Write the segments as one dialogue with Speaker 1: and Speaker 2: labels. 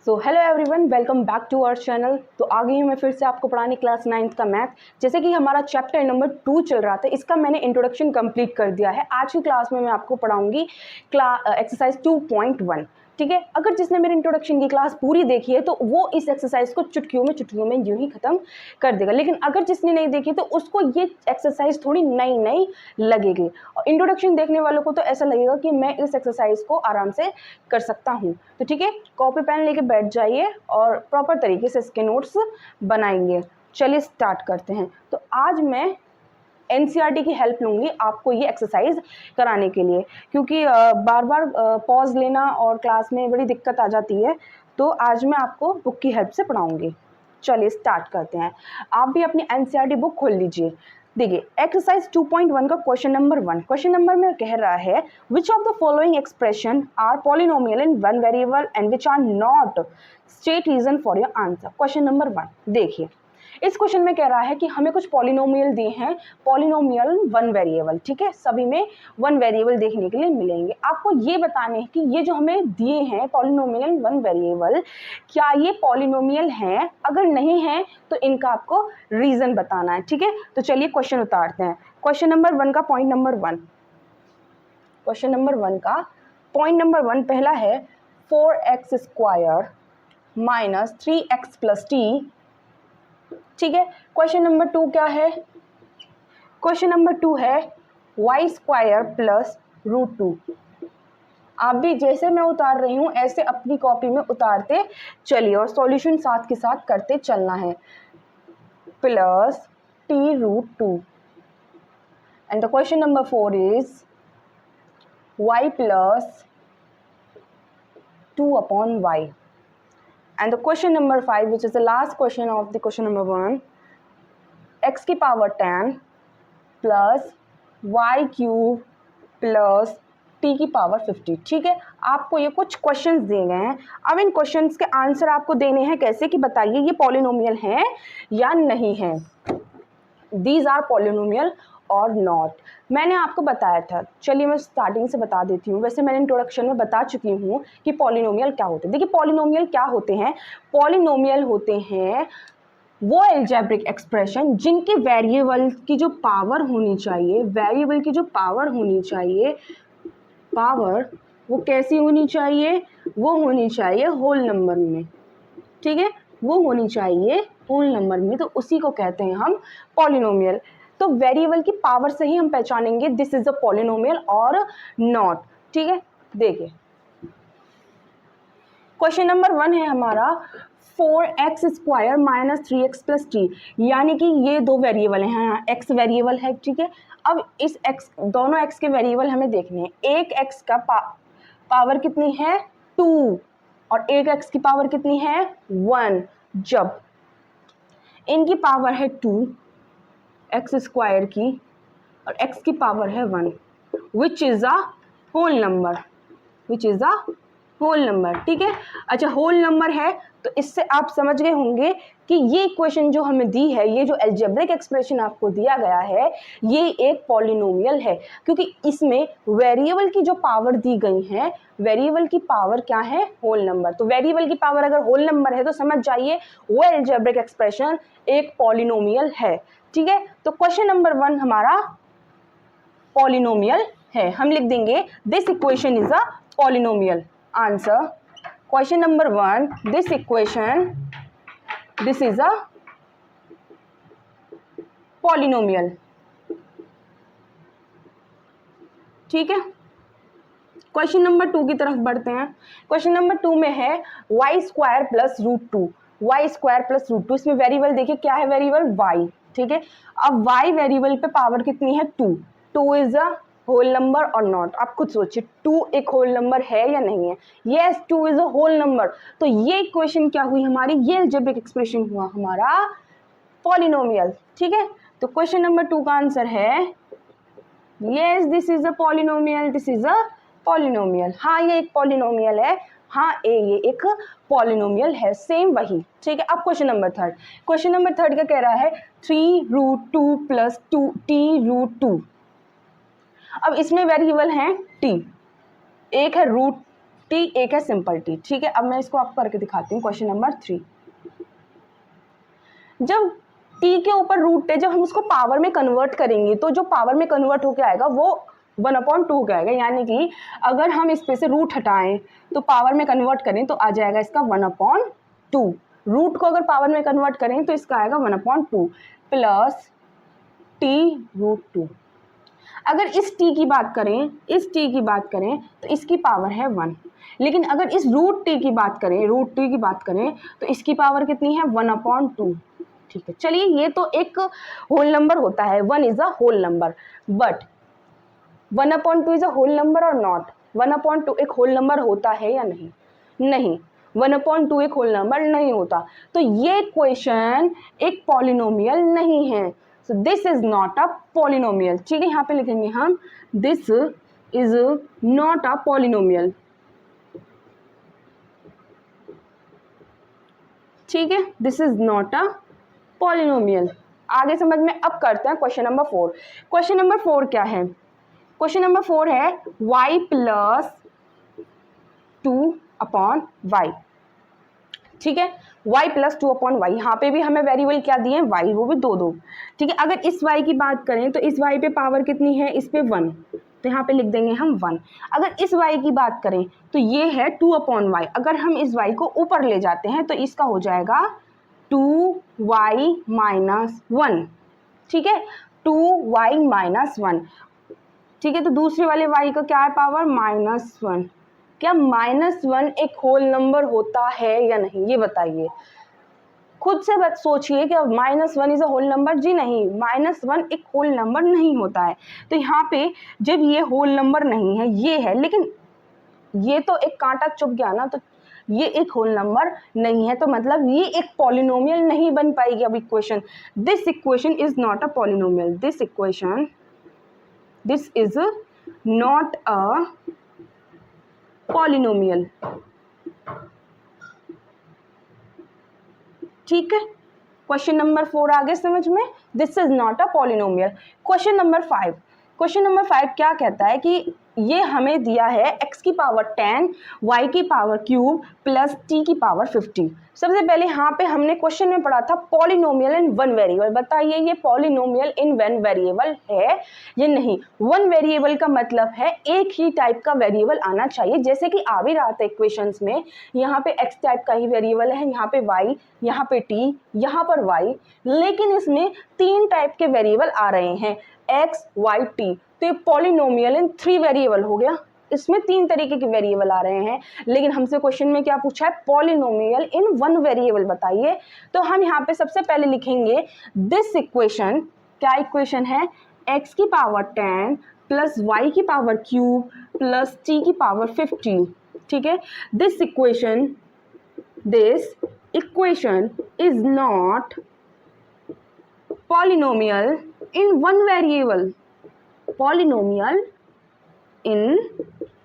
Speaker 1: So hello everyone, welcome back to our channel. तो आ गई हूँ मैं फिर से आपको पढ़ाने क्लास 9th का मैथ। जैसे कि हमारा चैप्टर नंबर 2 चल रहा था, इसका मैंने इंट्रोडक्शन कंप्लीट कर दिया है। आज की क्लास में मैं आपको पढ़ाऊंगी एक्सरसाइज 2.1। ठीक है, अगर जिसने मेरी इंट्रोडक्शन की क्लास पूरी देखी है तो वो इस एक्सरसाइज को चुटकियों में यूं ही खत्म कर देगा, लेकिन अगर जिसने नहीं देखी तो उसको ये एक्सरसाइज थोड़ी नई नई लगेगी। और इंट्रोडक्शन देखने वालों को तो ऐसा लगेगा कि मैं इस एक्सरसाइज को आराम से कर सकता हूँ। तो ठीक है, कॉपी पेन लेके बैठ जाइए और प्रॉपर तरीके से इसके नोट्स बनाएंगे। चलिए स्टार्ट करते हैं। तो आज मैं एनसीईआरटी की हेल्प लूँगी आपको ये एक्सरसाइज कराने के लिए, क्योंकि बार बार पॉज लेना और क्लास में बड़ी दिक्कत आ जाती है। तो आज मैं आपको बुक की हेल्प से पढ़ाऊँगी। चलिए स्टार्ट करते हैं। आप भी अपनी एनसीईआरटी बुक खोल लीजिए। देखिए, एक्सरसाइज 2.1 का क्वेश्चन नंबर 1। क्वेश्चन नंबर में कह रहा है which of the following expression are polynomial in one variable and which are not, state reason for your answer. Question number 1 देखिए, इस क्वेश्चन में कह रहा है कि हमें कुछ पॉलिनोमियल दिए हैं, पॉलिनोमियल वन वेरिएबल। ठीक है, सभी में वन वेरिएबल देखने के लिए मिलेंगे। आपको ये बताने हैं कि ये जो हमें दिए हैं पॉलिनोमियल वन वेरिएबल, क्या ये पॉलिनोमियल हैं? अगर नहीं है तो इनका आपको रीजन बताना है। ठीक है, तो चलिए क्वेश्चन उतारते हैं। क्वेश्चन नंबर 1 का पॉइंट नंबर 1, क्वेश्चन नंबर 1 का पॉइंट नंबर 1 पहला है 4x² minus 3x plus T. ठीक है, क्वेश्चन नंबर 2 क्या है? क्वेश्चन नंबर 2 है y² प्लस √2। आप भी जैसे मैं उतार रही हूँ ऐसे अपनी कॉपी में उतारते चलिए और सॉल्यूशन साथ के साथ करते चलना है। Plus t√2 and the question number 4 is y plus 2/y। And the question number 5, which is the last question of the question number 1, x की power 10 plus y cube plus t की power 50। ठीक है, आपको ये कुछ questions दिए गए हैं। अब इन क्वेश्चंस के आंसर आपको देने हैं कैसे, कि बताइए ये पॉलिनोमियल हैं या नहीं है। दीज आर पॉलिनोमियल और नॉट। मैंने आपको बताया था, चलिए मैं स्टार्टिंग से बता देती हूँ। वैसे मैंने इंट्रोडक्शन में बता चुकी हूँ कि पॉलिनोमियल क्या होते हैं। देखिए, पॉलिनोमियल क्या होते हैं? पॉलिनोमियल होते हैं वो अलजेब्रिक एक्सप्रेशन जिनके वेरिएबल की जो पावर होनी चाहिए, वेरिएबल की जो पावर होनी चाहिए, पावर वो कैसी होनी चाहिए? वो होनी चाहिए होल नंबर में। ठीक है, वो होनी चाहिए होल नंबर में, तो उसी को कहते हैं हम पॉलिनोमियल। तो वेरिएबल की पावर से ही हम पहचानेंगे दिस इज अ पॉलिनोमियल और नॉट। ठीक है, देखिए क्वेश्चन नंबर 1 है हमारा 4x² minus 3x plus T, यानी कि ये दो वेरिएबल हैं। हाँ, x वेरिएबल है। ठीक है, अब इस x, दोनों x के वेरिएबल हमें देखने हैं। एक x का पावर कितनी है? 2 और एक x की पावर कितनी है? 1। जब इनकी पावर है 2x² की और x की पावर है 1, which is a whole number, which is a whole number. ठीक है, अच्छा होल नंबर है तो इससे आप समझ गए होंगे कि ये इक्वेशन जो हमें दी है, ये जो अलजेब्रिक एक्सप्रेशन आपको दिया गया है, ये एक पॉलिनोमियल है, क्योंकि इसमें वेरिएबल की जो पावर दी गई है, वेरिएबल की पावर क्या है? Whole number. तो वेरिएबल की पावर अगर होल नंबर है तो समझ जाइए वो अलजेब्रिक एक्सप्रेशन एक पॉलिनोमियल है। ठीक है, तो क्वेश्चन नंबर 1 हमारा पॉलिनोमियल है। हम लिख देंगे this equation is a polynomial. Answer question number 1, this equation, this is a polynomial. ठीक है, क्वेश्चन नंबर 2 की तरफ बढ़ते हैं। क्वेश्चन नंबर 2 में है y² प्लस √2, y² प्लस √2। इसमें वेरिएबल देखिए क्या है? Variable y। ठीक है, अब y वेरिएबल पे पावर कितनी है? 2 इज अ होल नंबर और नॉट। आप खुद सोचिए 2 एक होल नंबर है या नहीं है? Yes, 2 is a whole number. तो ये इक्वेशन क्या हुई हमारी? ये अलजेब्रिक एक्सप्रेशन हुआ हमारा पॉलिनोमियल। ठीक है, तो क्वेश्चन नंबर 2 का आंसर है yes, this is a polynomial, this is a polynomial. हाँ, ये एक पॉलिनोमियल है। हाँ, ये एक पॉलिनोमियल है, सेम वही। ठीक है, अब क्वेश्चन नंबर 3। क्वेश्चन नंबर 3 क्या कह रहा है? 3√2 प्लस 2t√2। अब इसमें वेरिएबल हैं t, एक है रूट टी एक है सिंपल टी। ठीक है, अब मैं इसको आपको करके दिखाती हूँ। क्वेश्चन नंबर 3, जब टी के ऊपर रूट है, जब हम उसको पावर में कन्वर्ट करेंगे तो जो पावर में कन्वर्ट होकर आएगा वो 1/2 का आएगा। यानी कि अगर हम इस पे से रूट हटाएं तो पावर में कन्वर्ट करें तो आ जाएगा इसका 1/2। रूट को अगर पावर में कन्वर्ट करें तो इसका आएगा 1/2 प्लस t√2। अगर इस t की बात करें, इस t की बात करें तो इसकी पावर है 1, लेकिन अगर इस √t की बात करें, √t की बात करें तो इसकी पावर कितनी है 1/2। ठीक है, चलिए ये तो एक होल नंबर होता है, 1 is a whole number, but 1/2 is a whole number और नॉट। 1/2 एक होल नंबर होता है या नहीं? नहीं, 1/2 एक होल नंबर नहीं होता। तो ये क्वेश्चन एक पॉलिनोमियल नहीं है। So this is not a polynomial. ठीक है, यहाँ पे लिखेंगे हम this is not a polynomial. ठीक है, this is not a polynomial. आगे समझ में अब करते हैं क्वेश्चन नंबर 4। क्वेश्चन नंबर 4 क्या है? क्वेश्चन नंबर 4 है y + 2/y। ठीक है, y + 2/y। यहाँ पे भी हमें वेरिएबल क्या दिए हैं? y, वो भी दो। ठीक है, अगर इस y की बात करें तो इस y पे पावर कितनी है? इस पे 1, तो यहाँ पे लिख देंगे हम 1। अगर इस y की बात करें तो ये है 2/y। अगर हम इस y को ऊपर ले जाते हैं तो इसका हो जाएगा 2y - 1। ठीक है, 2y - 1। ठीक है, तो दूसरे वाले y का क्या है पावर? -1। क्या -1 एक होल नंबर होता है या नहीं, ये बताइए। खुद से बात सोचिए कि -1 इज अ होल नंबर। जी नहीं, -1 एक होल नंबर नहीं होता है। तो यहाँ पे जब ये होल नंबर नहीं है, ये है, लेकिन ये तो एक कांटा चुभ गया ना, तो ये एक होल नंबर नहीं है, तो मतलब ये एक पॉलिनोमियल नहीं बन पाएगी। अब equation, this equation is not a polynomial. This is not a polynomial. ठीक है, क्वेश्चन नंबर 4 आगे समझ में, this is not a polynomial. Question number 5, question number 5 क्या कहता है कि ये हमें दिया है x की पावर 10, y की पावर क्यूब प्लस t की पावर 50। सबसे पहले यहाँ पे हमने क्वेश्चन में पढ़ा था पॉलिनोमियल इन वन वेरिएबल। बताइए ये पॉलिनोमियल इन वन वेरिएबल है या नहीं? वन वेरिएबल का मतलब है एक ही टाइप का वेरिएबल आना चाहिए, जैसे कि आ भी रहा था इक्वेशंस में। यहाँ पे x टाइप का ही वेरिएबल है, यहाँ पे y, यहाँ पे t, यहाँ पर y, लेकिन इसमें 3 टाइप के वेरिएबल आ रहे हैं, x, y, t। तो ये पॉलिनोमियल इन 3 वेरिएबल हो गया। इसमें 3 तरीके के वेरिएबल आ रहे हैं, लेकिन हमसे क्वेश्चन में क्या पूछा है? पॉलिनोमियल इन वन वेरिएबल बताइए। तो हम यहाँ पे सबसे पहले लिखेंगे दिस इक्वेशन। क्या इक्वेशन है? x की पावर 10 प्लस y की पावर क्यूब प्लस t की पावर 50। ठीक है, this equation is not polynomial in one variable. Polynomial in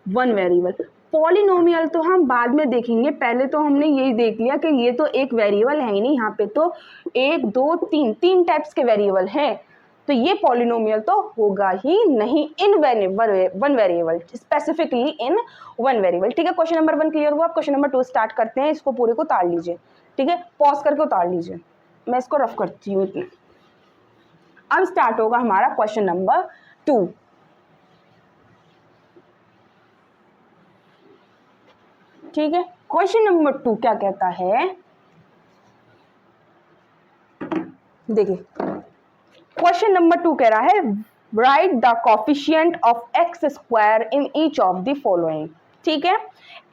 Speaker 1: one variable. Polynomial तो हम बाद में देखेंगे, पहले तो हमने यही देख लिया कि ये तो एक वेरिएबल है ही नहीं, यहाँ पे तो 1, 2, 3 टाइप्स के वेरिएबल हैं, तो ये पॉलिनोमियल तो होगा ही नहीं इन one variable, specifically in one variable. ठीक है, क्वेश्चन नंबर 1 क्लियर हुआ। क्वेश्चन नंबर 2 स्टार्ट करते हैं। इसको पूरे को उतार लीजिए। ठीक है, पॉज करके उतार लीजिए, मैं इसको रफ करती हूँ इतना। अब स्टार्ट होगा हमारा क्वेश्चन नंबर 2। ठीक है, क्वेश्चन नंबर 2 क्या कहता है? देखिए, क्वेश्चन नंबर 2 कह रहा है right the coefficient of x square in each of the following. ठीक है,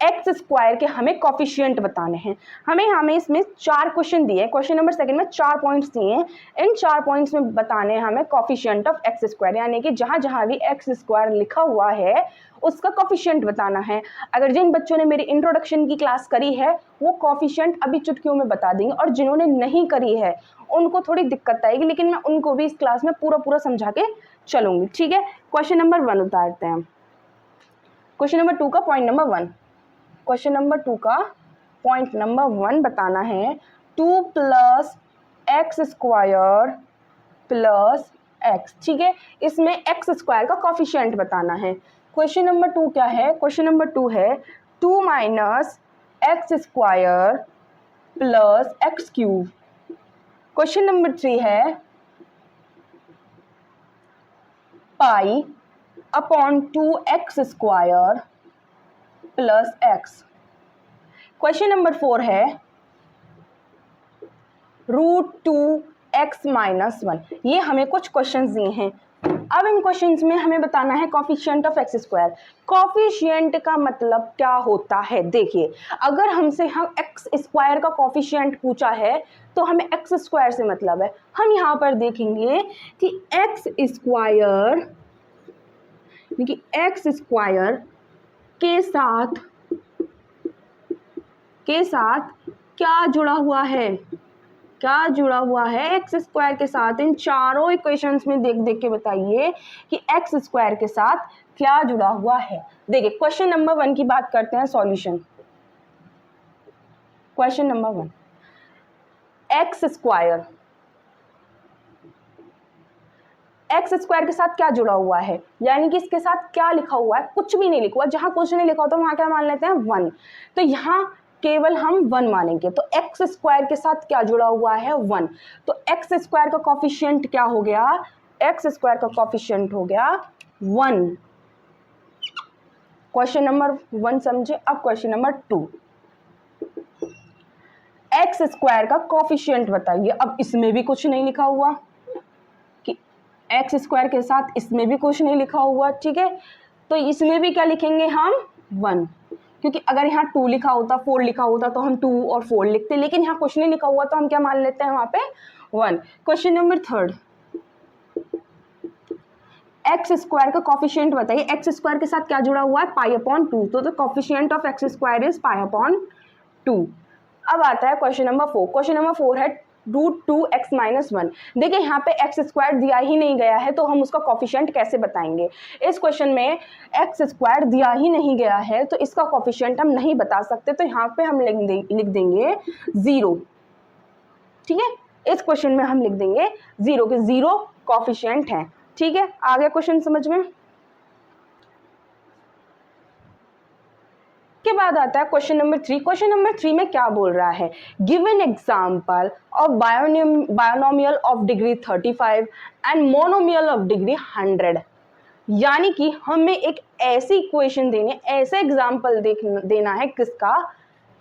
Speaker 1: एक्स स्क्वायर के हमें कोफिशिएंट बताने हैं। हमें इसमें 4 क्वेश्चन दिए हैं। क्वेश्चन नंबर 2 में 4 पॉइंट्स दिए हैं। इन 4 पॉइंट्स में बताने हैं हमें कोफिशिएंट ऑफ एक्स स्क्वायर, यानी कि जहां जहां भी एक्स स्क्वायर लिखा हुआ है उसका कोफिशिएंट बताना है। अगर जिन बच्चों ने मेरी इंट्रोडक्शन की क्लास करी है वो कोफिशिएंट अभी चुटकियों में बता देंगे, और जिन्होंने नहीं करी है उनको थोड़ी दिक्कत आएगी, लेकिन मैं उनको भी इस क्लास में पूरा समझा के चलूंगी। ठीक है, क्वेश्चन नंबर 1 उतारते हैं। क्वेश्चन नंबर 2 का पॉइंट नंबर 1, क्वेश्चन नंबर 2 का पॉइंट नंबर 1 बताना है 2 + x² + x। ठीक है, इसमें x² का कोफिशिएंट बताना है। क्वेश्चन नंबर 2 क्या है? क्वेश्चन नंबर 2 है 2 minus x square plus x cube. Question number 3 है pi upon 2x square plus x. Question number 4 है √2x माइनस 1। ये हमें कुछ क्वेश्चंस दिए हैं। अब इन क्वेश्चंस में हमें बताना है coefficient of x square. Coefficient का मतलब क्या होता है? देखिए, अगर हमसे हम एक्स स्क्वायर का कॉफिशिएंट पूछा है तो हमें एक्स स्क्वायर से मतलब है। हम यहाँ पर देखेंगे कि एक्स स्क्वायर के साथ क्या जुड़ा हुआ है? क्या जुड़ा हुआ है एक्स स्क्वायर के साथ? इन चारों इक्वेशंस में देख देख के बताइए कि एक्स स्क्वायर के साथ क्या जुड़ा हुआ है। देखिए, क्वेश्चन नंबर 1 की बात करते हैं, solution. Question number 1, x square के साथ क्या जुड़ा हुआ है, यानी कि इसके साथ क्या लिखा हुआ है? कुछ भी नहीं लिखा हुआ। जहां कुछ नहीं लिखा होता वहां क्या मान लेते हैं? 1। तो यहाँ केवल हम 1 मानेंगे। तो एक्स स्क्वायर के साथ क्या जुड़ा हुआ है? 1। तो एक्स स्क्वायर का कॉफिशिएंट क्या हो गया? एक्स स्क्वायर का कॉफिशिएंट हो गया 1। क्वेश्चन नंबर 1 समझे। अब क्वेश्चन नंबर 2, एक्स स्क्वायर का कॉफिशिएंट बताइए। अब इसमें भी कुछ नहीं लिखा हुआ कि एक्स स्क्वायर के साथ, इसमें भी कुछ नहीं लिखा हुआ, ठीक है। तो इसमें भी क्या लिखेंगे हम? 1, क्योंकि अगर यहाँ 2 लिखा होता, 4 लिखा होता तो हम 2 और 4 लिखते, लेकिन यहाँ कुछ नहीं लिखा हुआ तो हम क्या मान लेते हैं वहां पे? 1। क्वेश्चन नंबर 3, एक्स स्क्वायर का कॉफिशिएंट बताइए। एक्स स्क्वायर के साथ क्या जुड़ा हुआ है? Pi upon 2। तो the coefficient of x square is pi upon 2। अब आता है क्वेश्चन नंबर 4। क्वेश्चन नंबर 4 है √2x माइनस 1। देखिए, यहाँ पे एक्स स्क्वायर दिया ही नहीं गया है तो हम उसका कॉफिशिएंट कैसे बताएंगे? इस क्वेश्चन में एक्स स्क्वायर दिया ही नहीं गया है तो इसका कॉफिशिएंट हम नहीं बता सकते। तो यहाँ पे हम लिख देंगे 0, ठीक है। इस क्वेश्चन में हम लिख देंगे 0 के 0 कॉफिशिएंट है, ठीक है। आगे क्वेश्चन समझ में। के बाद आता है क्वेश्चन नंबर 3। क्वेश्चन नंबर 3 में क्या बोल रहा है? Give an example of binomial of degree 35 and monomial of degree 100। यानी कि हमें एक ऐसी इक्वेशन देनी है, ऐसा एग्जांपल देना है किसका?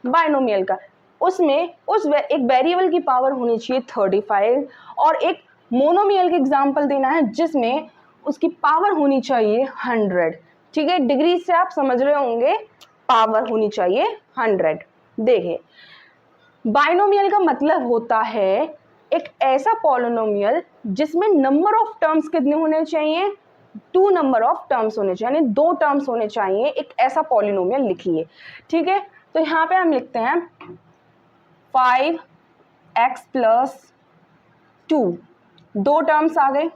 Speaker 1: बायनोमियल का। उसमें एक वेरिएबल की पावर होनी चाहिए 35 और एक मोनोमियल का एग्जांपल देना है जिसमें उसकी पावर होनी चाहिए 100, ठीक है। डिग्री से आप समझ रहे होंगे, पावर होनी चाहिए 100। देखिए, बाइनोमियल का मतलब होता है एक ऐसा पॉलिनोमियल जिसमें नंबर ऑफ टर्म्स कितने होने चाहिए? 2 नंबर ऑफ टर्म्स होने चाहिए, यानी 2 टर्म्स होने चाहिए। एक ऐसा पॉलिनोमियल लिखिए, ठीक है। तो यहाँ पे हम लिखते हैं 5x प्लस 2, 2 टर्म्स आ गए,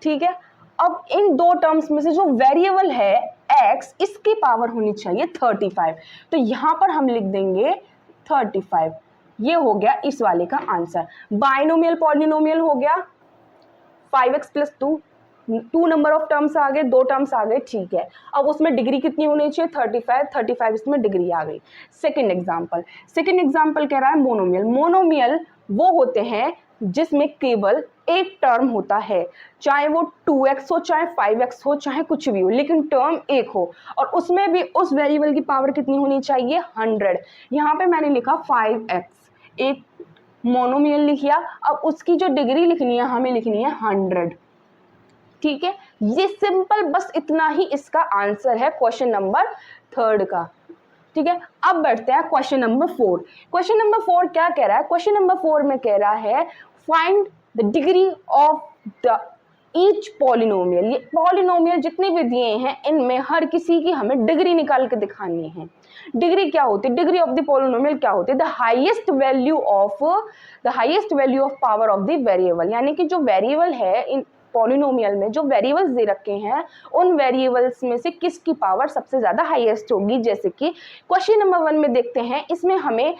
Speaker 1: ठीक है। अब इन 2 टर्म्स में से जो वेरिएबल है x, इसकी पावर होनी चाहिए 35। तो यहां पर हम लिख देंगे 35। ये हो गया इस वाले का आंसर। बाइनोमियल पॉलिनोमियल हो गया 5x plus 2, 2 number of terms आ गए, 2 टर्म्स आ गए, ठीक है। अब उसमें डिग्री कितनी होनी चाहिए? 35 इसमें डिग्री आ गई। सेकंड एग्जांपल कह रहा है मोनोमियल। मोनोमियल वो होते हैं जिसमें केवल एक टर्म होता है, चाहे वो 2x हो, चाहे 5x हो, चाहे कुछ भी हो, लेकिन टर्म एक हो और उसमें भी उस वेरिएबल की पावर कितनी होनी चाहिए? 100। यहाँ पे मैंने लिखा 5x, एक मोनोमियल लिख लिया। अब उसकी जो डिग्री लिखनी है हमें लिखनी है 100, ठीक है। ये सिंपल, बस इतना ही इसका आंसर है क्वेश्चन नंबर 3 का, ठीक है। अब बढ़ते हैं क्वेश्चन नंबर 4। क्वेश्चन नंबर 4 क्या कह रहा है? क्वेश्चन नंबर 4 में कह रहा है find the degree of the each polynomial. ये पॉलिनोमियल जितने भी दिए हैं इनमें हर किसी की हमें डिग्री निकाल के दिखानी है। डिग्री क्या होती है? डिग्री ऑफ द पॉलिनोमियल क्या होती है? The highest value of power of the variable. यानी कि जो वेरिएबल है इन पॉलिनोमियल में, जो वेरिएबल्स दे रखे हैं उन वेरिएबल्स में से किसकी पावर सबसे ज्यादा हाईएस्ट होगी। जैसे कि क्वेश्चन नंबर 1 में देखते हैं, इसमें हमें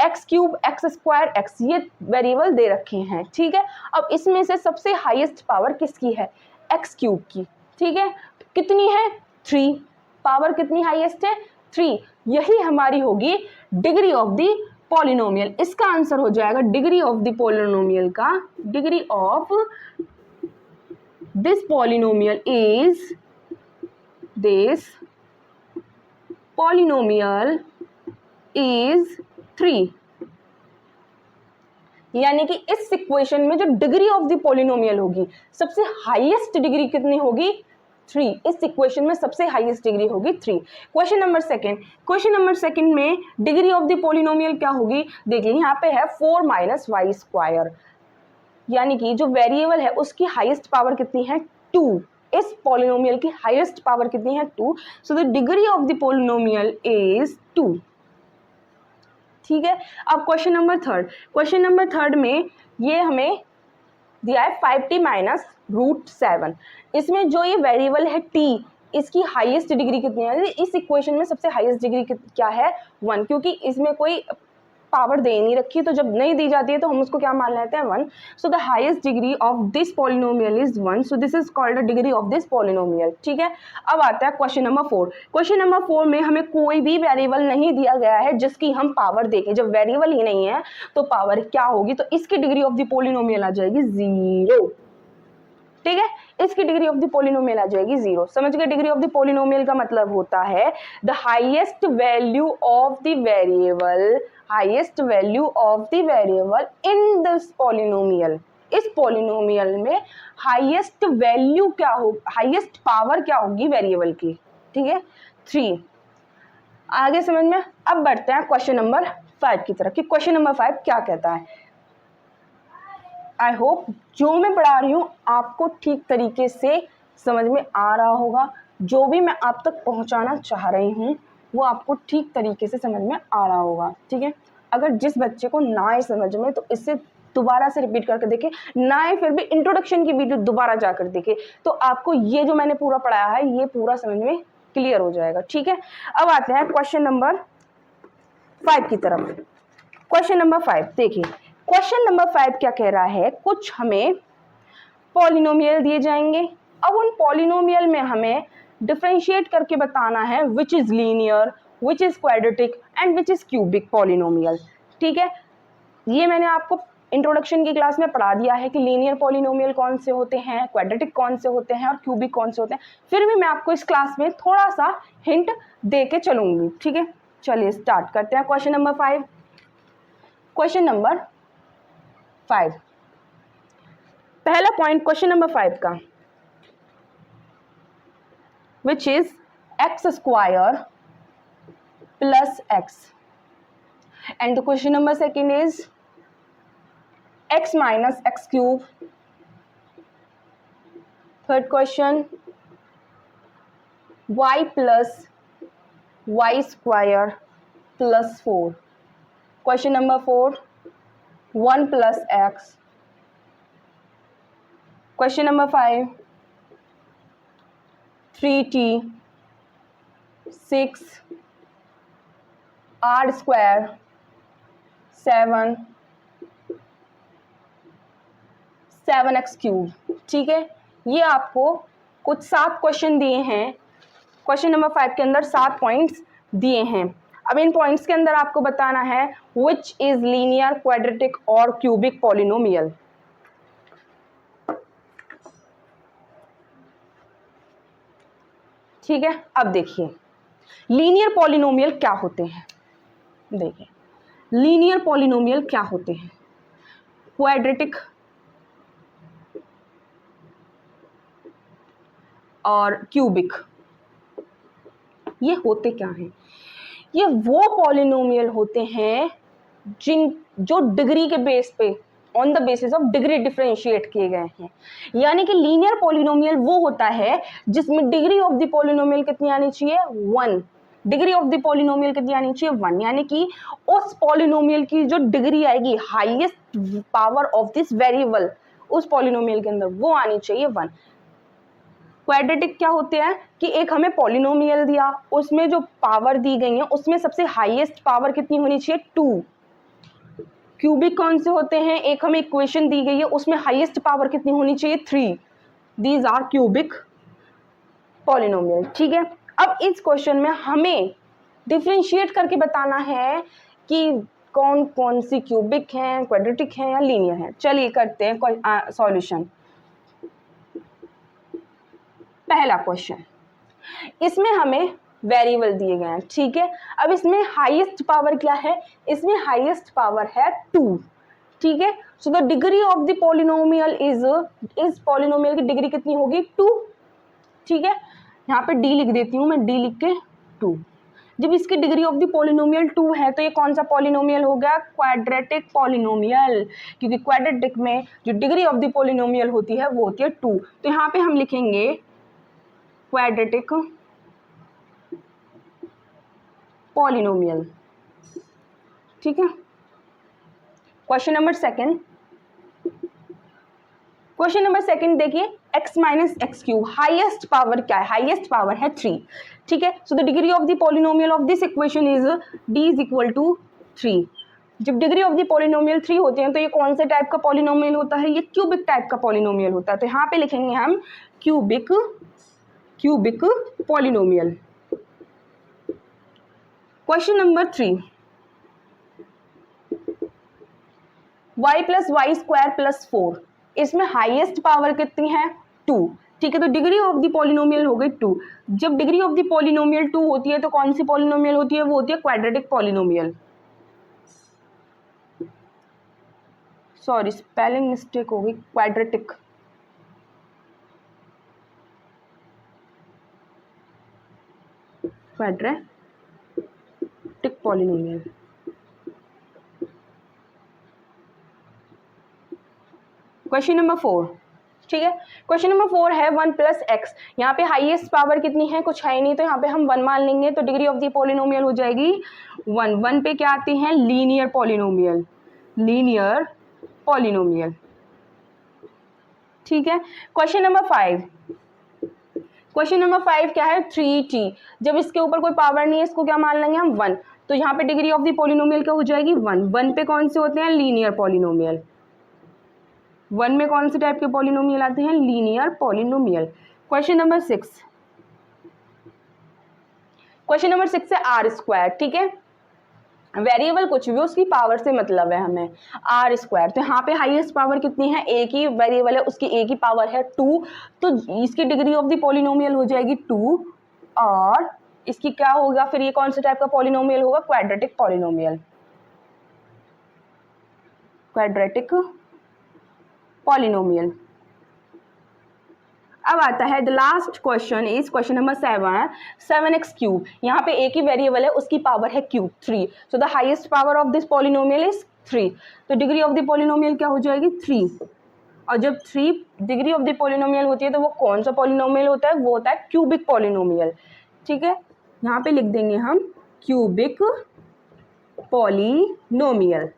Speaker 1: x cube, x square, x, ये वेरिएबल दे रखे हैं, ठीक है। अब इसमें से सबसे हाईएस्ट पावर किसकी है? एक्स क्यूब की, ठीक है। कितनी है? 3। पावर कितनी हाईएस्ट है? 3। यही हमारी होगी डिग्री ऑफ द पॉलिनोमियल। इसका आंसर हो जाएगा डिग्री ऑफ द पॉलिनोमियल का, degree of this polynomial is, this polynomial is 3। यानी कि इस इक्वेशन में जो डिग्री ऑफ द पॉलिनोमियल होगी, सबसे हाईएस्ट डिग्री कितनी होगी? 3। इस इक्वेशन में सबसे हाईएस्ट डिग्री होगी 3। क्वेश्चन नंबर सेकंड में डिग्री ऑफ द पॉलिनोमियल क्या होगी? देखिए यहाँ पे है 4 माइनस वाई स्क्वायर, यानी कि जो वेरिएबल है उसकी हाईएस्ट पावर कितनी है? 2। इस पॉलिनोमियल की हाईएस्ट पावर कितनी है? 2। सो the degree of the polynomial is 2। ठीक है। अब क्वेश्चन नंबर थर्ड में ये हमें दिया है 5t माइनस रूट 7। इसमें जो ये वेरिएबल है t, इसकी हाईएस्ट डिग्री कितनी है? इस इक्वेशन में सबसे हाईएस्ट डिग्री क्या है? 1, क्योंकि इसमें कोई पावर दे नहीं रखी, तो जब नहीं दी जाती है तो हम उसको क्या मान लेते हैं? 1। So the highest degree of this polynomial is 1, so this is called the degree of this polynomial. ठीक है। अब आता है क्वेश्चन नंबर 4 में हमें कोई भी वेरिएबल नहीं दिया गया है जिसकी हम पावर देखें। जब वेरिएबल ही नहीं है तो पावर क्या होगी? तो इसकी डिग्री ऑफ द पॉलिनोमियल आ जाएगी 0। ठीक है, इसकी डिग्री ऑफ द पॉलिनोमियल आ जाएगी 0। समझ गए? डिग्री ऑफ द पॉलिनोमियल का मतलब होता है the highest value of the variable, highest value of the variable in this polynomial. इस पॉलिनोमियल में हाईएस्ट वैल्यू क्या हो, हाईएस्ट पावर क्या होगी वेरिएबल की? ठीक है, 3। आगे समझ में? अब बढ़ते हैं क्वेश्चन नंबर 5 की तरफ कि क्वेश्चन नंबर 5 क्या कहता है। आई होप जो मैं पढ़ा रही हूँ आपको ठीक तरीके से समझ में आ रहा होगा। जो भी मैं आप तक पहुँचाना चाह रही हूँ वो आपको ठीक तरीके से समझ में आ रहा होगा। ठीक है। अगर जिस बच्चे को ना आए समझ में तो इससे दोबारा से रिपीट करके देखे, ना आए फिर भी इंट्रोडक्शन की वीडियो दोबारा जाकर देखे, तो आपको ये जो मैंने पूरा पढ़ाया है ये पूरा समझ में क्लियर हो जाएगा। ठीक है। अब आते हैं क्वेश्चन नंबर 5 की तरफ। क्वेश्चन नंबर 5 देखिए, क्वेश्चन नंबर 5 क्या कह रहा है? कुछ हमें पॉलिनोमियल दिए जाएंगे। अब उन पॉलिनोमियल में हमें डिफरेंशिएट करके बताना है which is linear, which is quadratic and which is cubic polynomial. ठीक है, ये मैंने आपको इंट्रोडक्शन की क्लास में पढ़ा दिया है कि लीनियर पॉलिनोमियल कौन से होते हैं, क्वाड्रेटिक कौन से होते हैं और क्यूबिक कौन से होते हैं। फिर भी मैं आपको इस क्लास में थोड़ा सा हिंट दे के चलूंगी। ठीक है, चलिए स्टार्ट करते हैं क्वेश्चन नंबर 5। क्वेश्चन नंबर 5, पहला पॉइंट क्वेश्चन नंबर 5 का, which is x square plus x, and the question number second is x minus x cube. Third question y plus y square plus 4। Question number 4 1 plus x। Question number 5 3t 6 r square 7 7x cube. ठीक है, ये आपको कुछ 7 question दिए हैं। Question number 5 के अंदर 7 points दिए हैं। अब इन पॉइंट्स के अंदर आपको बताना है विच इज लीनियर, क्वाड्रेटिक और क्यूबिक पॉलिनोमियल। ठीक है, अब देखिए लीनियर पॉलिनोमियल क्या होते हैं। देखिए लीनियर पॉलिनोमियल क्या होते हैं, क्वाड्रेटिक और क्यूबिक, ये होते क्या हैं? ये वो पॉलिनोमियल होते हैं जो डिग्री के बेस पे, on the basis of degree differentiate किए गए हैं। यानी कि लीनियर पॉलिनोमियल वो होता है जिसमें डिग्री ऑफ द पॉलिनोमियल कितनी आनी चाहिए? 1। डिग्री ऑफ द पॉलिनोमियल कितनी आनी चाहिए? 1। यानी कि उस पॉलिनोमियल की जो डिग्री आएगी, highest power of this variable उस पॉलिनोमियल के अंदर, वो आनी चाहिए 1। क्वाड्रेटिक क्या होते हैं कि एक हमें पॉलिनोमियल दिया, उसमें जो पावर दी गई है उसमें सबसे हाईएस्ट पावर कितनी होनी चाहिए? 2। क्यूबिक कौन से होते हैं? एक हमें इक्वेशन दी गई है, उसमें हाईएस्ट पावर कितनी होनी चाहिए? 3। These are cubic polynomial. ठीक है, अब इस क्वेश्चन में हमें डिफ्रेंशिएट करके बताना है कि कौन कौन सी क्यूबिक हैं, क्वाड्रेटिक हैं या लीनियर हैं। चलिए करते हैं सॉल्यूशन। पहला क्वेश्चन, इसमें हमें वेरिएबल दिए गए हैं, ठीक है। अब इसमें हाईएस्ट पावर क्या है, इसमें हाईएस्ट पावर है 2, ठीक है। So the degree of the polynomial is polynomial की डिग्री कितनी होगी, 2, ठीक है। यहाँ पे डी लिख देती हूँ मैं, डी लिख के 2। जब इसकी डिग्री ऑफ द पॉलिनोमियल 2 है तो ये कौन सा पॉलिनोमियल हो गया, क्वाड्रेटिक पॉलिनोमियल, क्योंकि क्वाड्रेटिक में जो डिग्री ऑफ द पॉलिनोमियल होती है वो होती है 2। तो यहाँ पे हम लिखेंगे क्वाड्रेटिक पॉलिनोमियल, ठीक है। Question number second, question number second देखिए, x minus x cube, highest power क्या है, हाइएस्ट पावर है 3, ठीक है। So the degree of the polynomial of this equation is d is equal to 3। जब डिग्री ऑफ द पॉलिनोमियल 3 होते हैं तो ये कौन से टाइप का पॉलिनोमियल होता है, ये क्यूबिक टाइप का पॉलिनोमियल होता है। तो यहाँ पे लिखेंगे हम cubic polynomial. Question number 3, y plus y square plus 4, इसमें हाईएस्ट पावर कितनी है, 2, ठीक है। तो डिग्री ऑफ द पॉलिनोमियल हो गई 2। जब डिग्री ऑफ द पॉलिनोमियल 2 होती है तो कौन सी पॉलिनोमियल होती है, वो होती है quadratic polynomial. Sorry spelling mistake हो गई, quadratic, quadratic polynomial. Question number 4, ठीक है। क्वेश्चन नंबर 4 है 1 प्लस एक्स, यहाँ पे हाईएस्ट पावर कितनी है, कुछ है ही नहीं, तो यहाँ पे हम 1 मान लेंगे। तो डिग्री ऑफ द पॉलिनोमियल हो जाएगी 1। 1 पे क्या आती है, लीनियर पॉलिनोमियल, लीनियर पॉलिनोमियल, ठीक है। क्वेश्चन नंबर 5, क्वेश्चन नंबर 5 क्या है, 3t। जब इसके ऊपर कोई पावर नहीं है, इसको क्या मान लेंगे हम, 1। तो यहाँ पे डिग्री ऑफ द पॉलिनोमियल क्या हो जाएगी, 1। 1 पे कौन से होते हैं, लीनियर पॉलिनोमियल। 1 में कौन से टाइप के पॉलिनोमियल आते हैं, linear polynomial. Question number 6, question number 6 है आर स्क्वायर, ठीक है। वेरिएबल कुछ भी, उसकी पावर से मतलब है हमें, आर स्क्वायर। तो यहाँ पे हाईएस्ट पावर कितनी है, एक ही वेरिएबल है, उसकी एक ही पावर है 2, तो इसकी डिग्री ऑफ द पॉलिनोमियल हो जाएगी 2। और इसकी क्या होगा फिर, ये कौन से टाइप का पॉलिनोमियल होगा, क्वाड्रेटिक पॉलिनोमियल, क्वाड्रेटिक पॉलिनोमियल। अब आता है the last question is question number 7, 7x cube. यहाँ पे एक ही वेरिएबल है, उसकी पावर है cube, 3। So the highest power of this polynomial is 3। तो डिग्री ऑफ द पॉलिनोमियल क्या हो जाएगी, 3। और जब 3 डिग्री ऑफ द पॉलिनोमियल होती है तो वो कौन सा पॉलिनोमियल होता है, वो होता है क्यूबिक पॉलिनोमियल, ठीक है। यहाँ पे लिख देंगे हम क्यूबिक पॉलिनोमियल।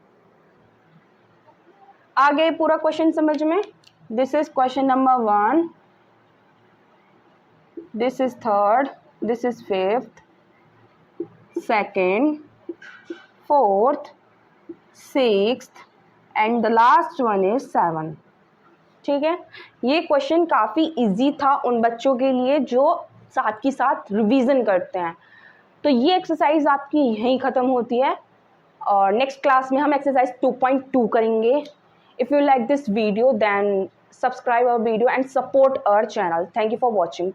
Speaker 1: आगे पूरा क्वेश्चन समझ में, this is question number 1, this is third, this is fifth, second, fourth, sixth and the last one is 7, ठीक है। ये क्वेश्चन काफ़ी इजी था उन बच्चों के लिए जो साथ ही साथ रिवीजन करते हैं। तो ये एक्सरसाइज आपकी यहीं ख़त्म होती है और नेक्स्ट क्लास में हम एक्सरसाइज 2.2 करेंगे। If you like this video then subscribe our video and support our channel. Thank you for watching.